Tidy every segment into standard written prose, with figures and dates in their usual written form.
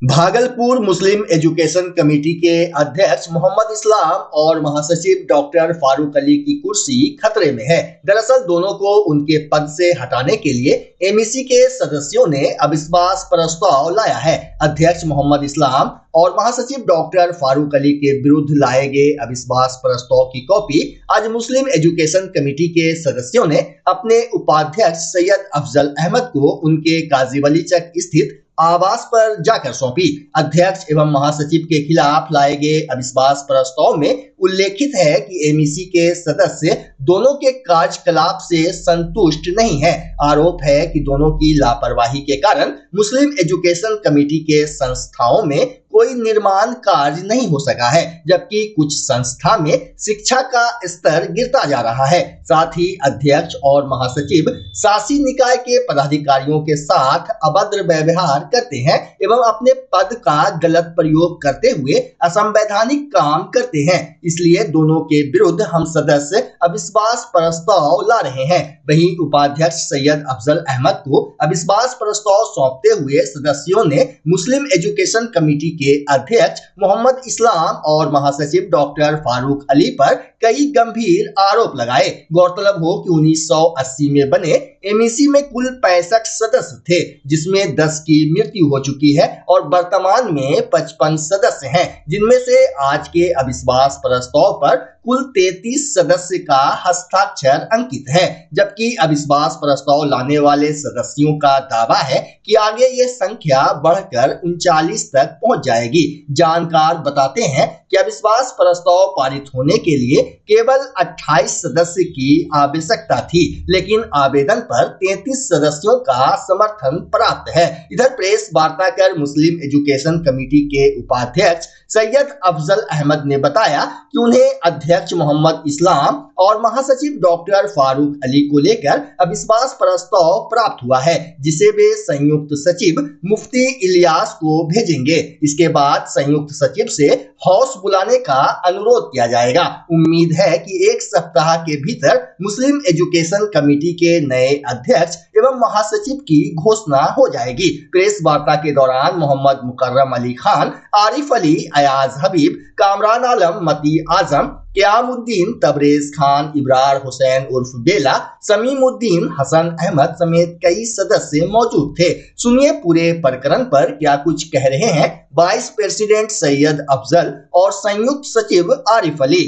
भागलपुर मुस्लिम education committee के अध्यक्ष मोहम्मद इस्लाम और महासचिव डॉक्टर फारूक अली की कुर्सी खतरे में है। दरअसल दोनों को उनके पद से हटाने के लिए एमईसी के सदस्यों ने अविश्वास प्रस्ताव लाया है। अध्यक्ष मोहम्मद इस्लाम और महासचिव डॉक्टर फारूक अली के विरुद्ध लाए गए अविश्वास प्रस्ताव की कॉपी आज मुस्लिम एजुकेशन कमेटी के सदस्यों ने अपने उपाध्यक्ष सैयद अफजल अहमद को उनके काजीवली चक स्थित आवास पर जाकर सौंपी। अध्यक्ष एवं महासचिव के खिलाफ लाए गए अविश्वास प्रस्ताव में उल्लेखित है कि एमईसी के सदस्य दोनों के कार्यकलाप से संतुष्ट नहीं है। आरोप है कि दोनों की लापरवाही के कारण मुस्लिम एजुकेशन कमेटी के संस्थाओं में कोई निर्माण कार्य नहीं हो सका है, जबकि कुछ संस्था में शिक्षा का स्तर गिरता जा रहा है। साथ ही अध्यक्ष और महासचिव शासी निकाय के पदाधिकारियों के साथ अभद्र व्यवहार करते हैं एवं अपने पद का गलत प्रयोग करते हुए असंवैधानिक काम करते हैं। इसलिए दोनों के विरुद्ध हम सदस्य अविश्वास प्रस्ताव ला रहे हैं। वहीं उपाध्यक्ष सैयद अफजल अहमद को अविश्वास प्रस्ताव सौंपते हुए सदस्यों ने मुस्लिम एजुकेशन कमेटी के अध्यक्ष मोहम्मद इस्लाम और महासचिव डॉक्टर फारूक अली पर कई गंभीर आरोप लगाए। गौरतलब हो कि 1980 में बने एमईसी में कुल 65 सदस्य थे, जिसमें 10 की मृत्यु हो चुकी है और वर्तमान में 55 सदस्य हैं, जिनमें से आज के अविश्वास प्रस्ताव पर कुल 33 सदस्य का हस्ताक्षर अंकित है। जबकि अविश्वास प्रस्ताव लाने वाले सदस्यों का दावा है कि आगे ये संख्या बढ़कर 39 तक पहुंच जाएगी। जानकार बताते हैं कि अविश्वास प्रस्ताव पारित होने के लिए केवल 28 सदस्य की आवश्यकता थी, लेकिन आवेदन पर 33 सदस्यों का समर्थन प्राप्त है। इधर प्रेस वार्ता कर मुस्लिम एजुकेशन कमेटी के उपाध्यक्ष सैयद अफजल अहमद ने बताया कि उन्हें अध्यक्ष मोहम्मद इस्लाम और महासचिव डॉक्टर फारूक अली को लेकर अविश्वास प्रस्ताव प्राप्त हुआ है, जिसे वे संयुक्त सचिव मुफ्ती इलियास को भेजेंगे। इसके बाद संयुक्त सचिव से हाउस बुलाने का अनुरोध किया जाएगा। उम्मीद है कि एक सप्ताह के भीतर मुस्लिम एजुकेशन कमेटी के नए अध्यक्ष एवं महासचिव की घोषणा हो जाएगी। प्रेस वार्ता के दौरान मोहम्मद मुकर्रम अली खान, आरिफ अली, अयाज हबीब, कामरान आलम, मती आजम, क़यामुद्दीन, तबरेज खान, इब्रार हुसैन उर्फ बेला, समीमुद्दीन, हसन अहमद समेत कई सदस्य मौजूद थे। सुनिए पूरे प्रकरण पर क्या कुछ कह रहे हैं वाइस प्रेसिडेंट सैयद अफजल और संयुक्त सचिव आरिफ अली।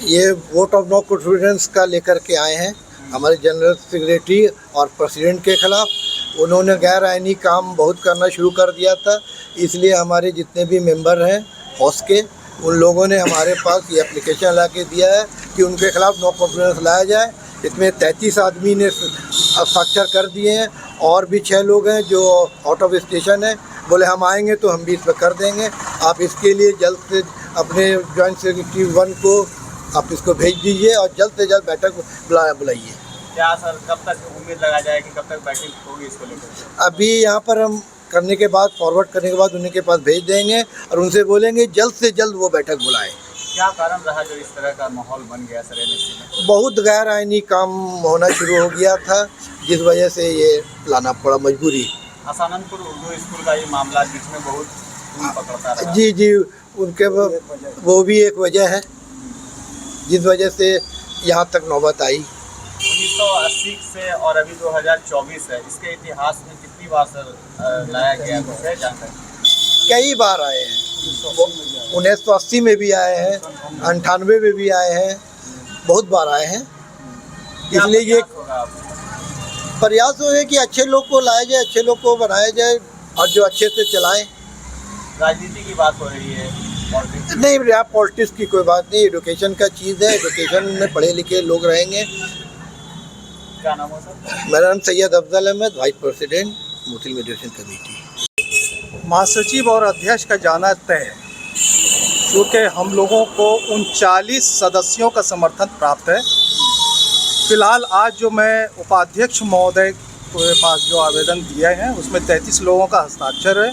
ये वोट ऑफ नो कॉन्फिडेंस का लेकर के आए हैं हमारे जनरल सेक्रेटरी और प्रेसिडेंट के खिलाफ। उन्होंने गैर आईनी काम बहुत करना शुरू कर दिया था, इसलिए हमारे जितने भी मेंबर हैं हाउस के, उन लोगों ने हमारे पास ये एप्लीकेशन ला के दिया है कि उनके खिलाफ नो कॉन्फिडेंस लाया जाए। इसमें 33 आदमी ने हस्ताक्षर कर दिए हैं और भी 6 लोग हैं जो आउट ऑफ स्टेशन है। बोले हम आएंगे तो हम भी इस पर कर देंगे। आप इसके लिए जल्द से अपने जॉइंट सेक्रेटरी 1 को आप इसको भेज दीजिए और जल्द से जल्द बैठक बुलाइए। क्या सर, कब तक उम्मीद लगा जाए कि कब तक बैठक होगी इसको लेकर? अभी यहाँ पर हम करने के बाद, फॉरवर्ड करने के बाद उनके पास भेज देंगे और उनसे बोलेंगे जल्द से जल्द वो बैठक बुलाएं। क्या कारण रहा जो इस तरह का माहौल बन गया सर एमईसी में? बहुत गैर आईनी काम होना शुरू हो गया था, जिस वजह से ये लाना पड़ा, मजबूरी। हसनपुर उर्दू स्कूल का ये मामला बीच में बहुत धूम पकड़ता रहा। जी, उनके वो भी एक वजह है जिस वजह से यहाँ तक नौबत आई। 1980 से और अभी 2024 है, इसके इतिहास में कितनी बार सर लाया गया है जानकारी? कई बार आए हैं। 1980 में भी आए हैं, 98 में भी आए हैं, बहुत बार आए हैं। इसलिए ये प्रयास हो है कि अच्छे लोग को लाया जाए, अच्छे लोग को बनाया जाए और जो अच्छे से चलाएं। राजनीति की बात हो रही है, नहीं, यहाँ पॉलिटिक्स की कोई बात नहीं। एजुकेशन का चीज़ है, एजुकेशन में पढ़े लिखे लोग रहेंगे। क्या नाम है सर? मेरा नाम सैयद अफजल अहमद, वाइस प्रेसिडेंट मुस्लिम एजुकेशन कमेटी। महासचिव और अध्यक्ष का जाना तय है, क्योंकि हम लोगों को 39 सदस्यों का समर्थन प्राप्त है। फिलहाल आज जो मैं उपाध्यक्ष महोदय के पास जो आवेदन दिए हैं उसमें 33 लोगों का हस्ताक्षर है।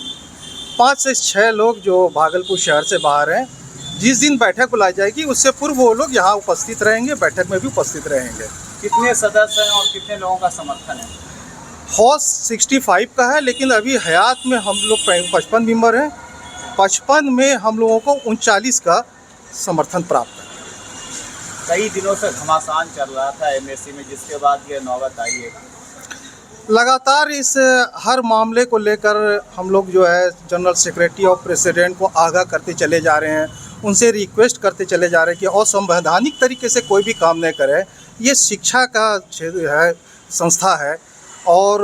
5 से 6 लोग जो भागलपुर शहर से बाहर हैं। जिस दिन बैठक बुलाई जाएगी उससे पूर्व वो लोग यहाँ उपस्थित रहेंगे, बैठक में भी उपस्थित रहेंगे। कितने सदस्य हैं और कितने लोगों का समर्थन है? हौस 65 का है, लेकिन अभी हयात में हम लोग 55 मेंबर हैं। 55 में हम लोगों को 39 का समर्थन प्राप्त है। कई दिनों से घमासान चल रहा था एमएससी में, जिसके बाद ये नौबत आई है। लगातार इस हर मामले को लेकर हम लोग जो है जनरल सेक्रेटरी और प्रेसिडेंट को आगाह करते चले जा रहे हैं, उनसे रिक्वेस्ट करते चले जा रहे हैं कि असंवैधानिक तरीके से कोई भी काम नहीं करे। ये शिक्षा का क्षेत्र है, संस्था है, और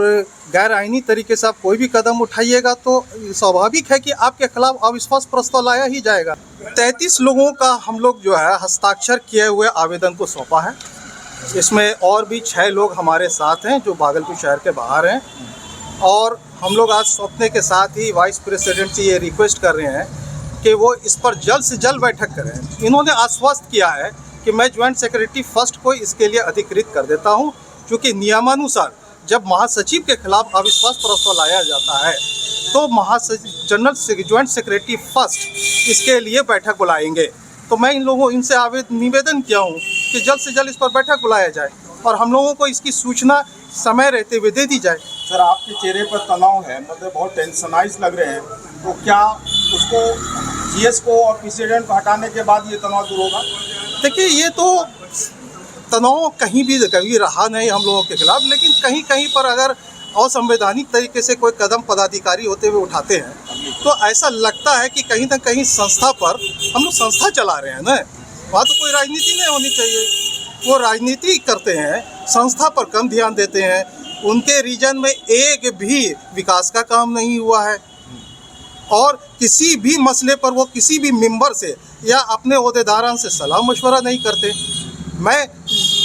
गैर आइनी तरीके से आप कोई भी कदम उठाइएगा तो स्वाभाविक है कि आपके खिलाफ अविश्वास प्रस्ताव लाया ही जाएगा। 33 लोगों का हम लोग जो है हस्ताक्षर किए हुए आवेदन को सौंपा है। इसमें और भी 6 लोग हमारे साथ हैं जो भागलपुर शहर के बाहर हैं, और हम लोग आज सौंपने के साथ ही वाइस प्रेसिडेंट से ये रिक्वेस्ट कर रहे हैं कि वो इस पर जल्द से जल्द बैठक करें। इन्होंने आश्वस्त किया है कि मैं ज्वाइंट सेक्रेटरी फर्स्ट को इसके लिए अधिकृत कर देता हूँ, क्योंकि नियमानुसार जब महासचिव के खिलाफ अविश्वास प्रस्ताव लाया जाता है तो जनरल ज्वाइंट सेक्रेटरी फर्स्ट इसके लिए बैठक बुलाएंगे। तो मैं इनसे निवेदन किया हूँ कि जल्द से जल्द इस पर बैठक बुलाया जाए और हम लोगों को इसकी सूचना समय रहते हुए दे दी जाए। सर, आपके चेहरे पर तनाव है, मतलब बहुत टेंशनाइज लग रहे हैं, तो क्या उसको जीएस को और प्रेसिडेंट को हटाने के बाद ये तनाव दूर होगा? देखिए, ये तो तनाव कहीं भी कभी रहा नहीं हम लोगों के खिलाफ, लेकिन कहीं कहीं पर अगर असंवैधानिक तरीके से कोई कदम पदाधिकारी होते हुए उठाते हैं तो ऐसा लगता है कि कहीं ना कहीं संस्था पर हम लोग संस्था चला रहे हैं ना। वहाँ तो कोई राजनीति नहीं होनी चाहिए। वो राजनीति करते हैं, संस्था पर कम ध्यान देते हैं। उनके रीजन में एक भी विकास का काम नहीं हुआ है, और किसी भी मसले पर वो किसी भी मेंबर से या अपने ओहदेदारान से सलाह मशवरा नहीं करते। मैं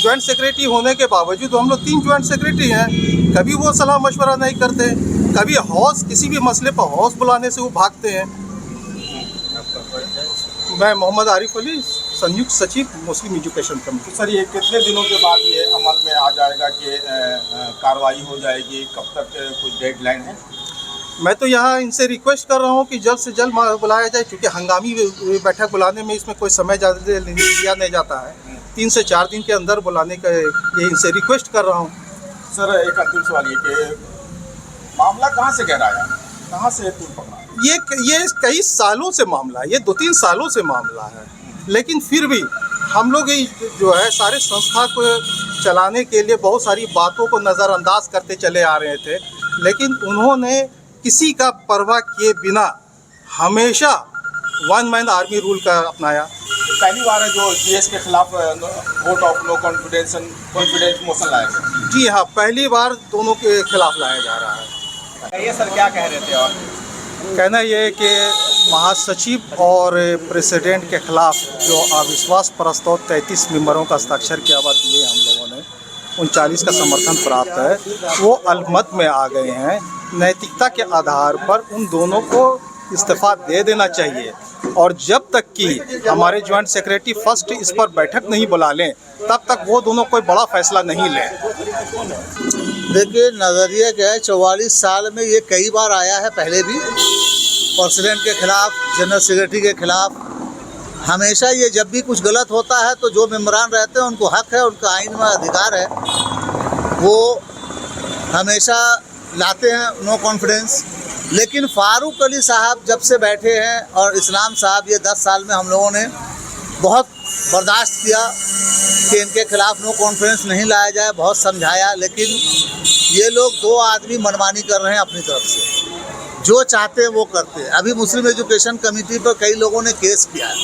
ज्वाइंट सेक्रेटरी होने के बावजूद, हम लोग 3 ज्वाइंट सेक्रेटरी हैं, कभी वो सलाह मशवरा नहीं करते। कभी हौस किसी भी मसले पर हौस बुलाने से वो भागते हैं। मैं मोहम्मद आरिफ अली, संयुक्त सचिव मुस्लिम एजुकेशन कमेटी। सर, ये कितने दिनों के बाद ये अमल में आ जाएगा कि कार्रवाई हो जाएगी? कब तक कुछ डेडलाइन है? मैं तो यहाँ इनसे रिक्वेस्ट कर रहा हूँ कि जल्द से जल्द बुलाया जाए, क्योंकि हंगामी बैठक बुलाने में इसमें कोई समय ज़्यादा लिया नहीं जाता है। 3 से 4 दिन के अंदर बुलाने का ये इनसे रिक्वेस्ट कर रहा हूँ। सर, एक अंतिम सवाल ये कि मामला कहाँ से गहराया, कहाँ से तूल पकड़ा? ये कई सालों से मामला है, ये 2-3 सालों से मामला है, लेकिन फिर भी हम लोग जो है सारे संस्था को चलाने के लिए बहुत सारी बातों को नज़रअंदाज करते चले आ रहे थे, लेकिन उन्होंने किसी का परवाह किए बिना हमेशा वन मैन आर्मी रूल का अपनाया। पहली बार है जो जीएस के खिलाफ vote of no confidence motion लाया गया। जी हाँ, पहली बार दोनों के खिलाफ लाया जा रहा है। ये सर क्या कह रहे थे? और कहना यह है कि महासचिव और प्रेसिडेंट के खिलाफ जो अविश्वास प्रस्ताव 33 मेंबरों का हस्ताक्षर के बाद दिए हम लोगों ने, 39 का समर्थन प्राप्त है, वो अलमत में आ गए हैं। नैतिकता के आधार पर उन दोनों को इस्तीफा दे देना चाहिए, और जब तक कि हमारे ज्वाइंट सेक्रेटरी फर्स्ट इस पर बैठक नहीं बुला लें तब तक वो दोनों कोई बड़ा फैसला नहीं लें। देखिए, नज़रिया क्या है, 44 साल में ये कई बार आया है, पहले भी प्रेसिडेंट के खिलाफ, जनरल सेक्रेटरी के खिलाफ। हमेशा ये जब भी कुछ गलत होता है तो जो मेम्बरान रहते हैं उनको हक है, उनका आइन में अधिकार है, वो हमेशा लाते हैं नो कॉन्फिडेंस। लेकिन फारूक अली साहब जब से बैठे हैं और इस्लाम साहब, ये 10 साल में हम लोगों ने बहुत बर्दाश्त किया कि इनके खिलाफ नो कॉन्फिडेंस नहीं लाया जाए, बहुत समझाया, लेकिन ये लोग 2 आदमी मनमानी कर रहे हैं अपनी तरफ से, जो चाहते हैं वो करते हैं। अभी मुस्लिम एजुकेशन कमेटी पर कई लोगों ने केस किया है।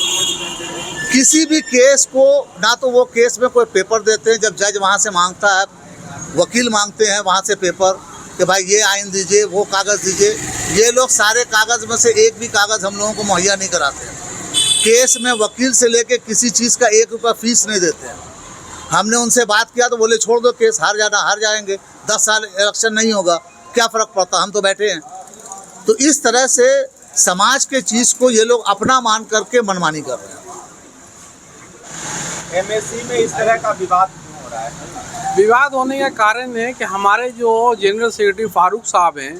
किसी भी केस को ना तो वो केस में कोई पेपर देते हैं, जब जज वहाँ से मांगता है, वकील मांगते हैं वहाँ से पेपर कि भाई ये आइन दीजिए, वो कागज़ दीजिए। ये लोग सारे कागज़ में से एक भी कागज़ हम लोगों को मुहैया नहीं कराते हैं। केस में वकील से लेके किसी चीज़ का 1 रुपया फीस नहीं देते हैं। हमने उनसे बात किया तो बोले छोड़ दो केस, हार जाएंगे, 10 साल इलेक्शन नहीं होगा, क्या फ़र्क पड़ता, हम तो बैठे हैं। तो इस तरह से समाज के चीज़ को ये लोग अपना मान करके मनमानी कर रहे हैं। एमएससी में इस तरह का विवाद क्यों हो रहा है? विवाद होने का कारण है कि हमारे जो जनरल सेक्रेटरी फारूक साहब हैं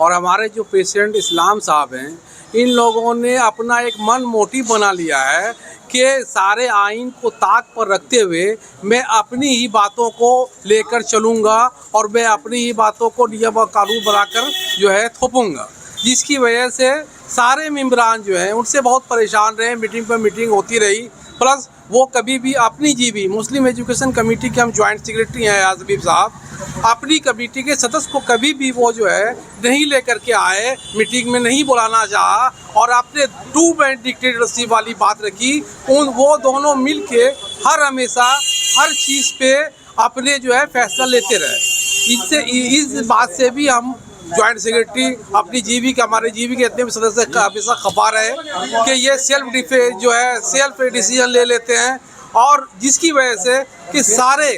और हमारे जो प्रेसिडेंट इस्लाम साहब हैं, इन लोगों ने अपना एक मन मोटिव बना लिया है कि सारे आइन को ताक पर रखते हुए मैं अपनी ही बातों को लेकर चलूँगा और मैं अपनी ही बातों को नियम और कानून बनाकर जो है थोपूँगा, जिसकी वजह से सारे मेंबरान जो हैं उनसे बहुत परेशान रहे। मीटिंग पर मीटिंग होती रही, प्लस वो कभी भी अपनी जीवी मुस्लिम एजुकेशन कमेटी के हम जॉइंट सेक्रेटरी हैं आज़मीर साहब, अपनी कमेटी के सदस्य को कभी भी वो जो है नहीं लेकर के आए, मीटिंग में नहीं बुलाना चाहा और आपने टू मैन डिक्टेटरशिप वाली बात रखी। वो दोनों मिल के हर हमेशा हर चीज़ पे अपने जो है फैसला लेते रहे। इस बात से भी हम जॉइंट सेक्रेटरी अपनी जीवी के हमारे जीवी के इतने भी सदस्य का हमेशा खफा रहे कि ये सेल्फ डिसीजन ले लेते हैं, और जिसकी वजह से कि सारे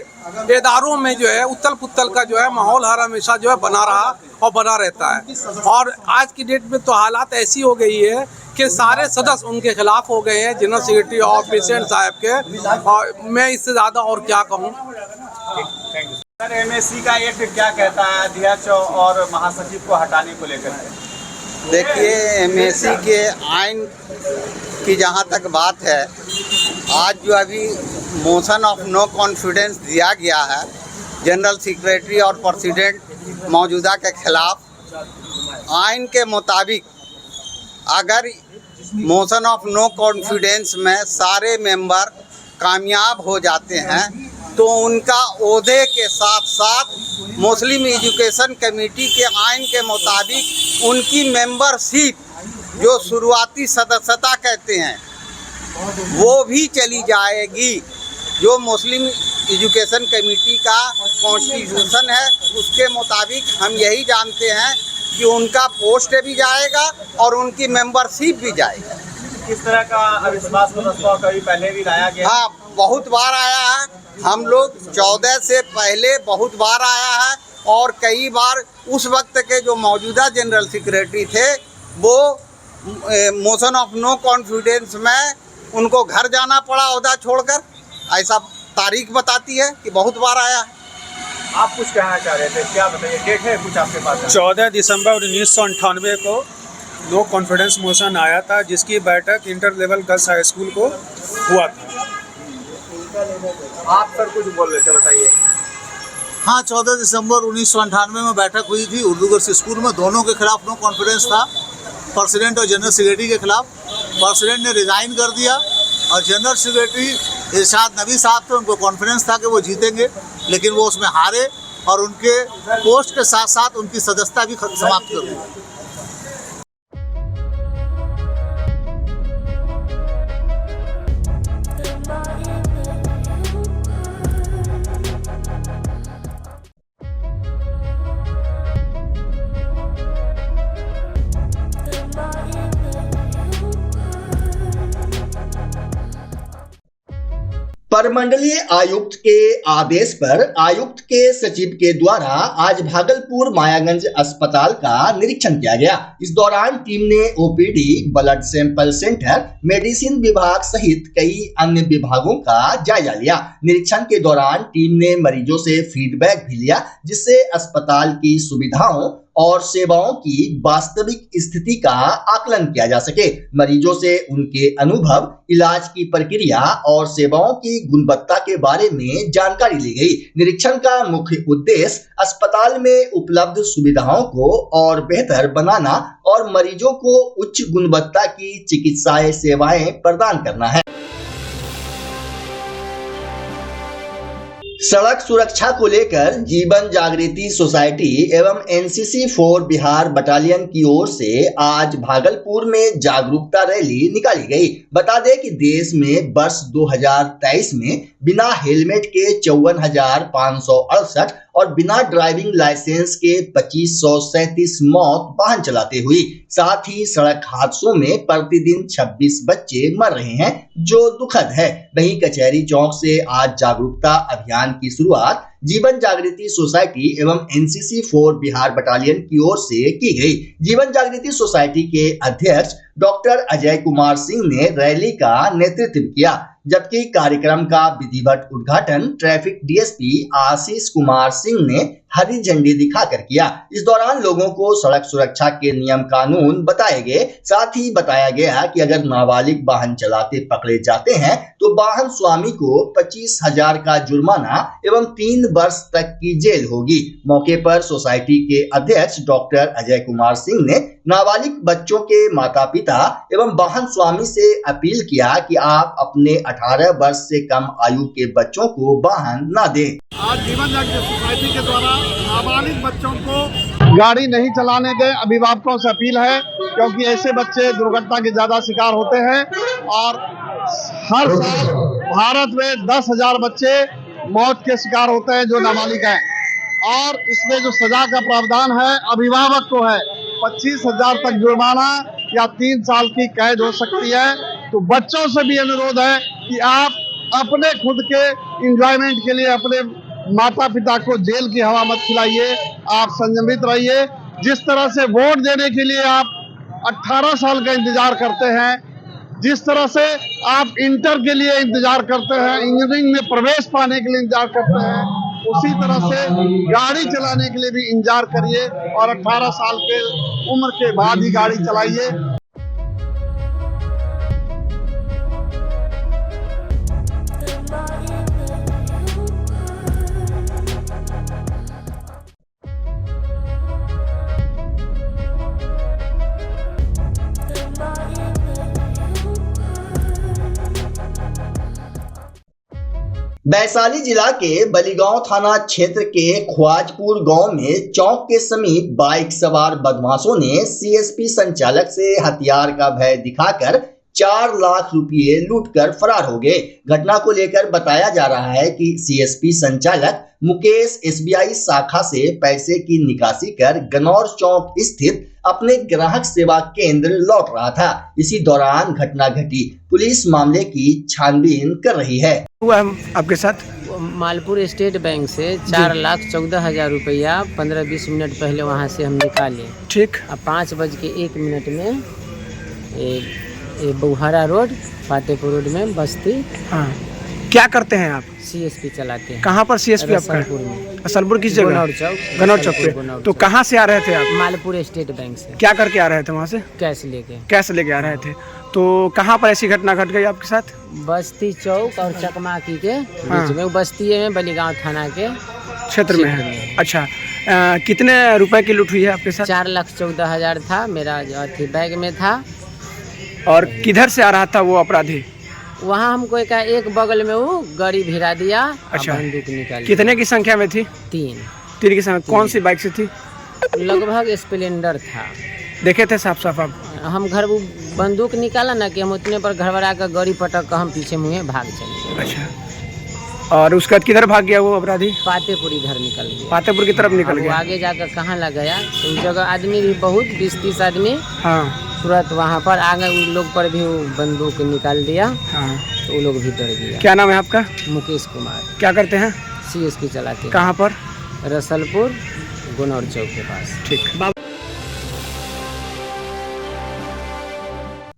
इदारों में जो है उथल पुथल का जो है माहौल हर हमेशा जो है बना रहा और बना रहता है। और आज की डेट में तो हालात ऐसी हो गई है कि सारे सदस्य उनके खिलाफ हो गए हैं, जनरल सेक्रेटरी और प्रेसिडेंट साहब के, और मैं इससे ज़्यादा और क्या कहूँ। सर, एमएससी का एक्ट क्या कहता है अध्यक्ष और महासचिव को हटाने को लेकर? देखिए, एमएससी के आइन की जहाँ तक बात है, आज जो अभी मोशन ऑफ नो कॉन्फिडेंस दिया गया है जनरल सेक्रेटरी और प्रेसिडेंट मौजूदा के खिलाफ, आइन के मुताबिक अगर मोशन ऑफ नो कॉन्फिडेंस में सारे मेंबर कामयाब हो जाते हैं तो उनका ओहदे के साथ साथ मुस्लिम एजुकेशन कमेटी के आइन के मुताबिक उनकी मेंबरशिप जो शुरुआती सदस्यता कहते हैं वो भी चली जाएगी। जो मुस्लिम एजुकेशन कमेटी का कॉन्स्टिट्यूशन है उसके मुताबिक हम यही जानते हैं कि उनका पोस्ट भी जाएगा और उनकी मेंबरशिप भी जाएगी। किस तरह का अविश्वास प्रस्ताव कभी पहले भी लाया गया? हाँ, बहुत बार आया है। हम लोग 14 से पहले बहुत बार आया है और कई बार उस वक्त के जो मौजूदा जनरल सेक्रेटरी थे वो मोशन ऑफ नो कॉन्फिडेंस में उनको घर जाना पड़ा ओहदा छोड़कर, ऐसा तारीख बताती है कि बहुत बार आया है। आप कुछ कहना चाह रहे थे, क्या बताइए, डेट है कुछ आपके पास? 14 दिसंबर 1998 को नो कॉन्फिडेंस मोशन आया था, जिसकी बैठक inter level girls high school को हुआ था। आप सर कुछ बोल रहे थे, बताइए। हाँ, 14 दिसंबर 1998 में बैठक हुई थी उर्दू गर्ल्स स्कूल में। दोनों के खिलाफ नो कॉन्फिडेंस था, प्रेसिडेंट और जनरल सेक्रेटरी के खिलाफ। प्रेसिडेंट ने रिज़ाइन कर दिया और जनरल सेक्रेटरी इरशाद नबी साहब थे, उनको कॉन्फिडेंस था कि वो जीतेंगे, लेकिन वो उसमें हारे और उनके पोस्ट के साथ साथ उनकी सदस्यता भी समाप्त कर दी। परमंडलीय आयुक्त के आदेश पर आयुक्त के सचिव के द्वारा आज भागलपुर मायागंज अस्पताल का निरीक्षण किया गया। इस दौरान टीम ने OPD, blood sample centre, medicine विभाग सहित कई अन्य विभागों का जायजा लिया। निरीक्षण के दौरान टीम ने मरीजों से फीडबैक भी लिया, जिससे अस्पताल की सुविधाओं और सेवाओं की वास्तविक स्थिति का आकलन किया जा सके। मरीजों से उनके अनुभव, इलाज की प्रक्रिया और सेवाओं की गुणवत्ता के बारे में जानकारी ली गई। निरीक्षण का मुख्य उद्देश्य अस्पताल में उपलब्ध सुविधाओं को और बेहतर बनाना और मरीजों को उच्च गुणवत्ता की चिकित्सा सेवाएं प्रदान करना है। सड़क सुरक्षा को लेकर जीवन जागृति सोसाइटी एवं एनसीसी फॉर बिहार बटालियन की ओर से आज भागलपुर में जागरूकता रैली निकाली गई। बता दें कि देश में वर्ष 2023 में बिना हेलमेट के 54,568 और बिना ड्राइविंग लाइसेंस के 2537 मौत वाहन चलाते हुई। साथ ही सड़क हादसों में प्रतिदिन 26 बच्चे मर रहे हैं, जो दुखद है। वहीं कचहरी चौक से आज जागरूकता अभियान की शुरुआत जीवन जागृति सोसाइटी एवं एनसीसी फॉर बिहार बटालियन की ओर से की गई। जीवन जागृति सोसाइटी के अध्यक्ष डॉक्टर अजय कुमार सिंह ने रैली का नेतृत्व किया। जबकि कार्यक्रम का विधिवत उद्घाटन ट्रैफिक डीएसपी आशीष कुमार सिंह ने हरी झंडी दिखाकर किया। इस दौरान लोगों को सड़क सुरक्षा के नियम कानून बताए गए। साथ ही बताया गया कि अगर नाबालिग वाहन चलाते पकड़े जाते हैं तो वाहन स्वामी को 25,000 का जुर्माना एवं 3 वर्ष तक की जेल होगी। मौके पर सोसाइटी के अध्यक्ष डॉक्टर अजय कुमार सिंह ने नाबालिग बच्चों के माता पिता एवं वाहन स्वामी से अपील किया कि आप अपने 18 वर्ष से कम आयु के बच्चों को वाहन न दें। आज जीवन जागृति सोसाइटी के द्वारा नाबालिग बच्चों को गाड़ी नहीं चलाने दें। अभिभावकों से अपील है, क्योंकि ऐसे बच्चे दुर्घटना के ज्यादा शिकार होते हैं और हर साल भारत में 10,000 बच्चे मौत के शिकार होते हैं जो नाबालिग हैं। और इसमें जो सजा का प्रावधान है अभिभावक को है 25,000 तक जुर्माना या 3 साल की कैद हो सकती है। तो बच्चों से भी अनुरोध है कि आप अपने खुद के एंजॉयमेंट के लिए अपने माता पिता को जेल की हवा मत खिलाइए, आप संयमित रहिए। जिस तरह से वोट देने के लिए आप 18 साल का इंतजार करते हैं, जिस तरह से आप इंटर के लिए इंतजार करते हैं, इंजीनियरिंग में प्रवेश पाने के लिए इंतजार करते हैं, उसी तरह से गाड़ी चलाने के लिए भी इंतजार करिए और 18 साल के उम्र के बाद ही गाड़ी चलाइए। वैशाली जिला के बलिगांव थाना क्षेत्र के ख्वाजपुर गांव में चौक के समीप बाइक सवार बदमाशों ने सीएसपी संचालक से हथियार का भय दिखाकर 4 लाख रुपए लूटकर फरार हो गए। घटना को लेकर बताया जा रहा है कि सीएसपी संचालक मुकेश एसबीआई शाखा से पैसे की निकासी कर गनौर चौक स्थित अपने ग्राहक सेवा केंद्र लौट रहा था। इसी दौरान घटना घटी। पुलिस मामले की छानबीन कर रही है। हुआ आपके साथ मालपुर स्टेट बैंक से 4,14,000 रुपया 15-20 मिनट पहले वहाँ से हम निकाले। ठीक। अब 5:01 में बहुहारा रोड फतेहपुर रोड में बस्ती। हाँ, क्या करते हैं आप? सीएसपी चलाते हैं। कहाँ पर सीएसपी आपका? असलपुर किस जगह? गनौर चौक पे। तो कहाँ से आ रहे थे आप? मालपुर स्टेट बैंक से। क्या करके आ रहे थे वहाँ से? कैश लेके। कैश लेके आ रहे थे। तो कहाँ पर ऐसी घटना घट गई आपके साथ? बस्ती चौक और चकमाकी के बीच में। बस्ती में बलिगांव थाना के क्षेत्र में है। अच्छा, कितने रुपए की लूट हुई है आपके साथ? 4,14,000 था मेरा बैग में था। और किधर से आ रहा था वो अपराधी? वहाँ हमको एक बगल में वो गाड़ी भिड़ा दिया। अच्छा, बंदूक निकाली। कितने की संख्या में थी? 3 की संख्या। कौन सी बाइक से थी? लगभग स्प्लेंडर था। देखे थे साफ साफ आप? हम घर वो बंदूक निकाला ना कि हम उतने पर घरवरा कर गाड़ी पटक कर हम पीछे मुँह भाग चले। अच्छा, और उसके बाद किधर भाग गया वो अपराधी? पातेपुर इधर निकल गया। पातेपुर की तरफ निकल गया। आगे जाकर कहाँ लग गया तो उस जगह आदमी भी बहुत 20-30 आदमी। हाँ, तुरंत वहाँ पर आगे उन लोग पर भी वो बंदूक निकाल दिया। हाँ, तो वो लोग भी डर गया। क्या नाम है आपका? मुकेश कुमार। क्या करते हैं? सीएसपी चलाते हैं। कहाँ पर? रसलपुर गनौर चौक के पास। ठीक।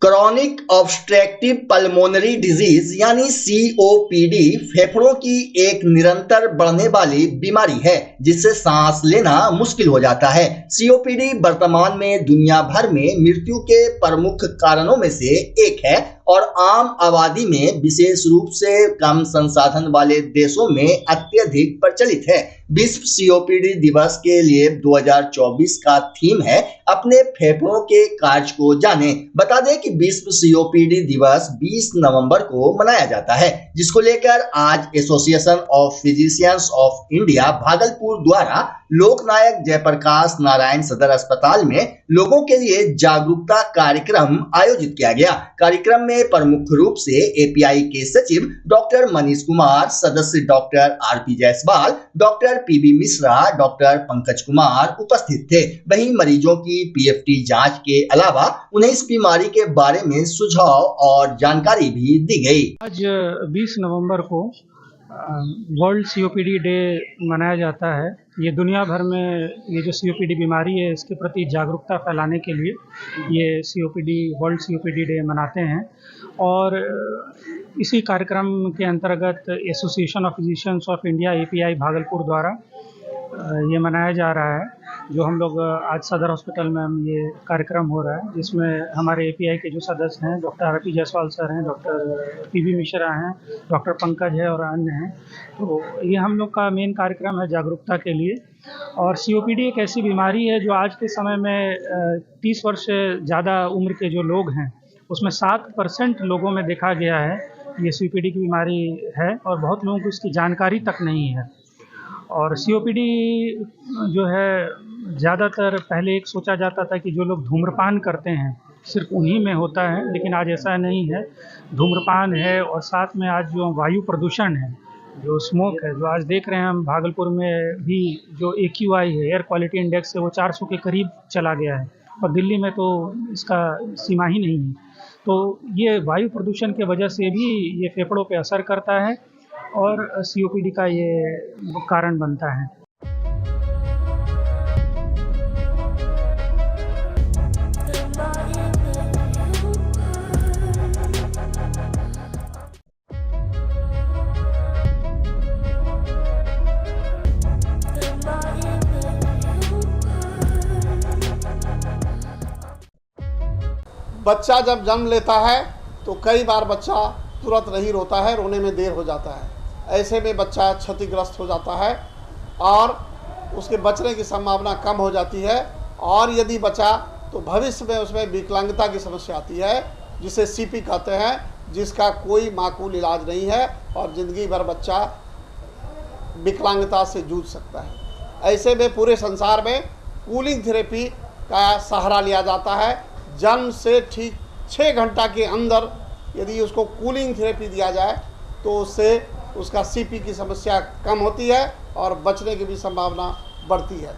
क्रॉनिक ऑब्स्ट्रक्टिव पल्मोनरी डिजीज यानी COPD फेफड़ों की एक निरंतर बढ़ने वाली बीमारी है जिससे सांस लेना मुश्किल हो जाता है। COPD वर्तमान में दुनिया भर में मृत्यु के प्रमुख कारणों में से एक है और आम आबादी में विशेष रूप से कम संसाधन वाले देशों में अत्यधिक प्रचलित है। विश्व COPD दिवस के लिए 2024 का थीम है अपने फेफड़ों के कार्य को जाने। बता दें कि विश्व COPD दिवस 20 नवंबर को मनाया जाता है, जिसको लेकर आज association of physicians of India Bhagalpur द्वारा लोकनायक जयप्रकाश नारायण सदर अस्पताल में लोगों के लिए जागरूकता कार्यक्रम आयोजित किया गया। कार्यक्रम में प्रमुख रूप से API के सचिव डॉक्टर मनीष कुमार, सदस्य doctor RP Jaiswal, doctor PB Mishra, doctor Pankaj Kumar उपस्थित थे। वहीं मरीजों की PFT जांच के अलावा उन्हें इस बीमारी के बारे में सुझाव और जानकारी भी दी गई। आज 20 नवंबर को वर्ल्ड COPD डे मनाया जाता है। ये दुनिया भर में ये जो COPD बीमारी है इसके प्रति जागरूकता फैलाने के लिए ये वर्ल्ड COPD डे मनाते हैं। और इसी कार्यक्रम के अंतर्गत association of physicians of India API Bhagalpur द्वारा ये मनाया जा रहा है, जो हम लोग आज सदर हॉस्पिटल में हम ये कार्यक्रम हो रहा है, जिसमें हमारे API के जो सदस्य हैं, डॉक्टर RP जायसवाल सर हैं, डॉक्टर PB मिश्रा हैं, डॉक्टर पंकज है और अन्य हैं। तो ये हम लोग का मेन कार्यक्रम है जागरूकता के लिए। और COPD एक ऐसी बीमारी है जो आज के समय में 30 वर्ष से ज़्यादा उम्र के जो लोग हैं उसमें 7% लोगों में देखा गया है ये COPD की बीमारी है, और बहुत लोगों को इसकी जानकारी तक नहीं है। और COPD जो है ज़्यादातर पहले एक सोचा जाता था कि जो लोग धूम्रपान करते हैं सिर्फ उन्हीं में होता है, लेकिन आज ऐसा नहीं है। धूम्रपान है और साथ में आज जो वायु प्रदूषण है, जो स्मोक है, जो आज देख रहे हैं हम भागलपुर में भी जो AQI है, एयर क्वालिटी इंडेक्स है, वो 400 के करीब चला गया है, और दिल्ली में तो इसका सीमा ही नहीं है। तो ये वायु प्रदूषण के वजह से भी ये फेफड़ों पे असर करता है और COPD का ये कारण बनता है। बच्चा जब जन्म लेता है तो कई बार बच्चा तुरंत नहीं रोता है, रोने में देर हो जाता है। ऐसे में बच्चा क्षतिग्रस्त हो जाता है और उसके बचने की संभावना कम हो जाती है, और यदि बचा तो भविष्य में उसमें विकलांगता की समस्या आती है, जिसे CP कहते हैं, जिसका कोई माकूल इलाज नहीं है और ज़िंदगी भर बच्चा विकलांगता से जूझ सकता है। ऐसे में पूरे संसार में कूलिंग थेरेपी का सहारा लिया जाता है। जन्म से ठीक 6 घंटा के अंदर यदि उसको कूलिंग थेरेपी दिया जाए तो उससे उसका CP की समस्या कम होती है और बचने की भी संभावना बढ़ती है।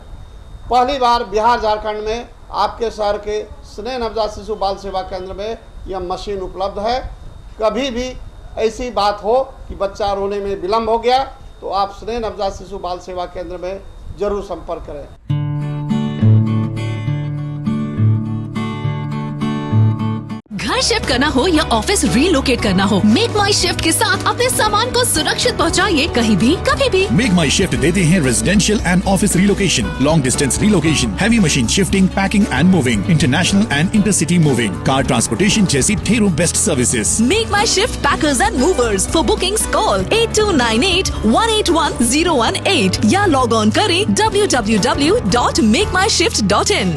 पहली बार बिहार झारखंड में आपके शहर के स्नेह नवजात शिशु बाल सेवा केंद्र में यह मशीन उपलब्ध है। कभी भी ऐसी बात हो कि बच्चा रोने में विलम्ब हो गया तो आप स्नेह नवजात शिशु बाल सेवा केंद्र में जरूर संपर्क करें। घर शिफ्ट करना हो या ऑफिस रीलोकेट करना हो, मेक माई शिफ्ट के साथ अपने सामान को सुरक्षित पहुंचाइए कहीं भी कभी भी। मेक माई शिफ्ट देते हैं residential and office relocation, long distance relocation, heavy machine shifting, packing and moving, international and intercity moving, car transportation जैसी ढेरों best services. Make my shift packers and movers. For bookings call 8298-181-018 या log on करें www.makemyshift.in।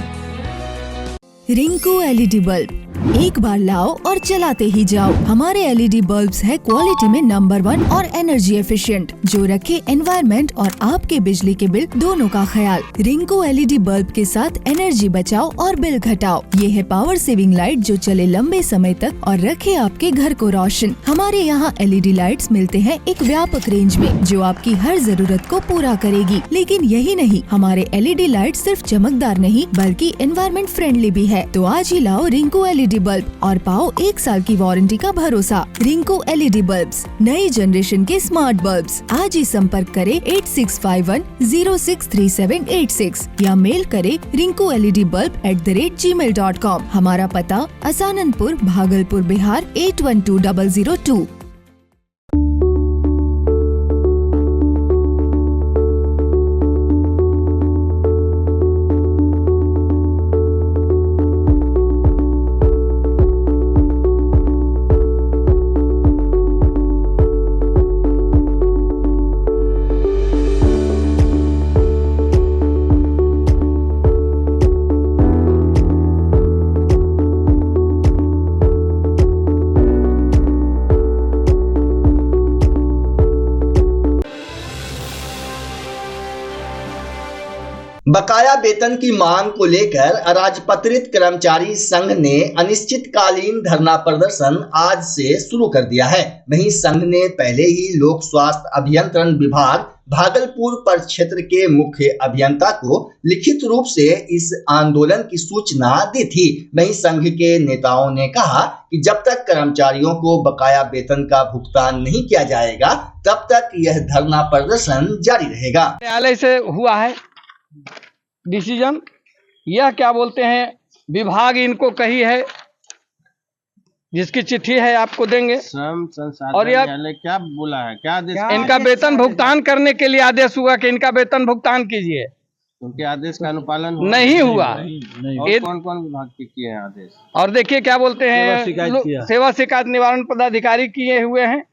Rinku LED bulb, एक बार लाओ और चलाते ही जाओ। हमारे LED बल्ब्स है क्वालिटी में नंबर 1 और एनर्जी एफिशिएंट, जो रखे एनवायरनमेंट और आपके बिजली के बिल दोनों का ख्याल। रिंकू LED बल्ब के साथ एनर्जी बचाओ और बिल घटाओ। ये है पावर सेविंग लाइट जो चले लंबे समय तक और रखे आपके घर को रोशन। हमारे यहाँ LED लाइट्स मिलते हैं एक व्यापक रेंज में, जो आपकी हर जरूरत को पूरा करेगी। लेकिन यही नहीं, हमारे LED लाइट सिर्फ चमकदार नहीं बल्कि एनवायरनमेंट फ्रेंडली भी है। तो आज ही लाओ रिंकू LED बल्ब और पाओ 1 साल की वारंटी का भरोसा। रिंकू LED बल्ब्स, नई जनरेशन के स्मार्ट बल्ब्स। आज ही संपर्क करें 8651063786 या मेल करें rinkooledbulb@gmail.com। हमारा पता असाननपुर, भागलपुर, बिहार 812002। बकाया वेतन की मांग को लेकर अराजपत्रित कर्मचारी संघ ने अनिश्चितकालीन धरना प्रदर्शन आज से शुरू कर दिया है। वहीं संघ ने पहले ही लोक स्वास्थ्य अभियंत्रण विभाग भागलपुर प्रक्षेत्र के मुख्य अभियंता को लिखित रूप से इस आंदोलन की सूचना दी थी। वहीं संघ के नेताओं ने कहा कि जब तक कर्मचारियों को बकाया वेतन का भुगतान नहीं किया जाएगा तब तक यह धरना प्रदर्शन जारी रहेगा। न्यायालय से हुआ है डिसीजन, यह क्या बोलते हैं, विभाग इनको कही है जिसकी चिट्ठी है आपको देंगे। श्रम संसाधन और यह न्यायालय क्या बोला है, क्या आदेश? इनका वेतन भुगतान करने के लिए आदेश हुआ कि इनका वेतन भुगतान कीजिए, उनके आदेश का अनुपालन नहीं हुआ। और कौन कौन विभाग के किए हैं आदेश? और देखिए क्या बोलते हैं, सेवा शिकायत निवारण पदाधिकारी किए हुए हैं,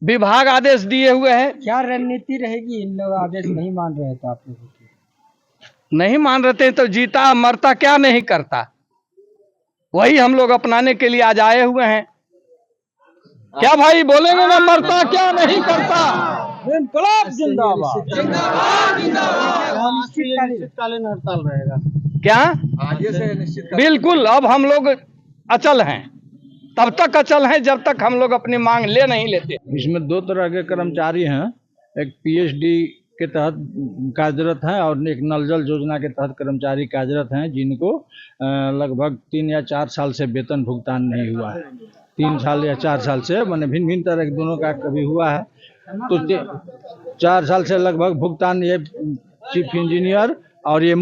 विभाग आदेश दिए हुए हैं। क्या रणनीति रहेगी? इन लोग आदेश नहीं मान रहे तो आप लोगों की नहीं मान रहे तो जीता मरता क्या नहीं करता, वही हम लोग अपनाने के लिए आज आए हुए हैं। क्या भाई बोलेंगे ना, मरता क्या नहीं करता। इनकलाब जिंदाबाद। निश्चितकालीन हड़ताल रहेगा क्या? बिल्कुल, अब हम लोग अचल हैं, तब तक अचल हैं जब तक हम लोग अपनी मांग ले नहीं लेते। इसमें दो तरह के कर्मचारी हैं, एक पीएचडी के तहत कार्यरत हैं और एक नल जल योजना के तहत कर्मचारी कार्यरत हैं, जिनको लगभग 3 या 4 साल से वेतन भुगतान नहीं हुआ है। 3 साल या 4 साल से, मैंने भिन्न भिन्न तरह के दोनों का कभी हुआ है, तो 4 साल से लगभग भुगतान ये चीफ इंजीनियर और ये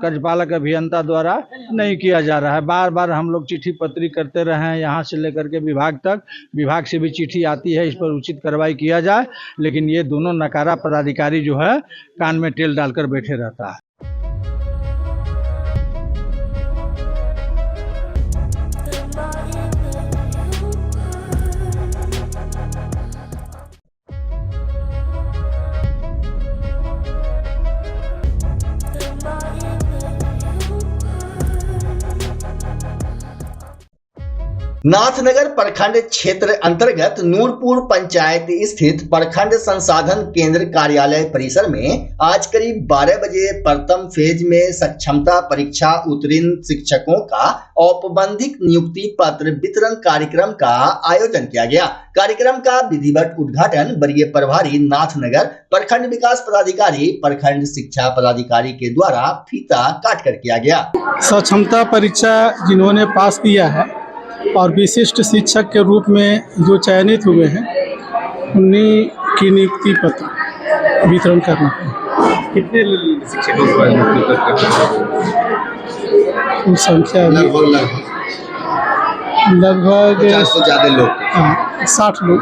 कार्यपालक अभियंता द्वारा नहीं किया जा रहा है। बार बार हम लोग चिट्ठी पत्री करते रहे हैं, यहाँ से लेकर के विभाग तक, विभाग से भी चिट्ठी आती है इस पर उचित कार्रवाई किया जाए, लेकिन ये दोनों नकारा पदाधिकारी जो है कान में तेल डालकर बैठे रहता है। नाथनगर प्रखंड क्षेत्र अंतर्गत नूरपुर पंचायत स्थित प्रखंड संसाधन केंद्र कार्यालय परिसर में आज करीब 12 बजे प्रथम फेज में सक्षमता परीक्षा उत्तीर्ण शिक्षकों का औपबंधिक नियुक्ति पत्र वितरण कार्यक्रम का आयोजन किया गया। कार्यक्रम का विधिवत उद्घाटन वरीय प्रभारी नाथनगर प्रखंड विकास पदाधिकारी प्रखंड शिक्षा पदाधिकारी के द्वारा फीता काटकर किया गया। सक्षमता परीक्षा जिन्होंने पास किया है और विशिष्ट शिक्षक के रूप में जो चयनित हुए हैं, उन्हीं की नियुक्ति पत्र वितरण करना है। कितने शिक्षकों को नियुक्ति पत्र? संख्या लगभग 50 से ज्यादा लोग, 60 लोग।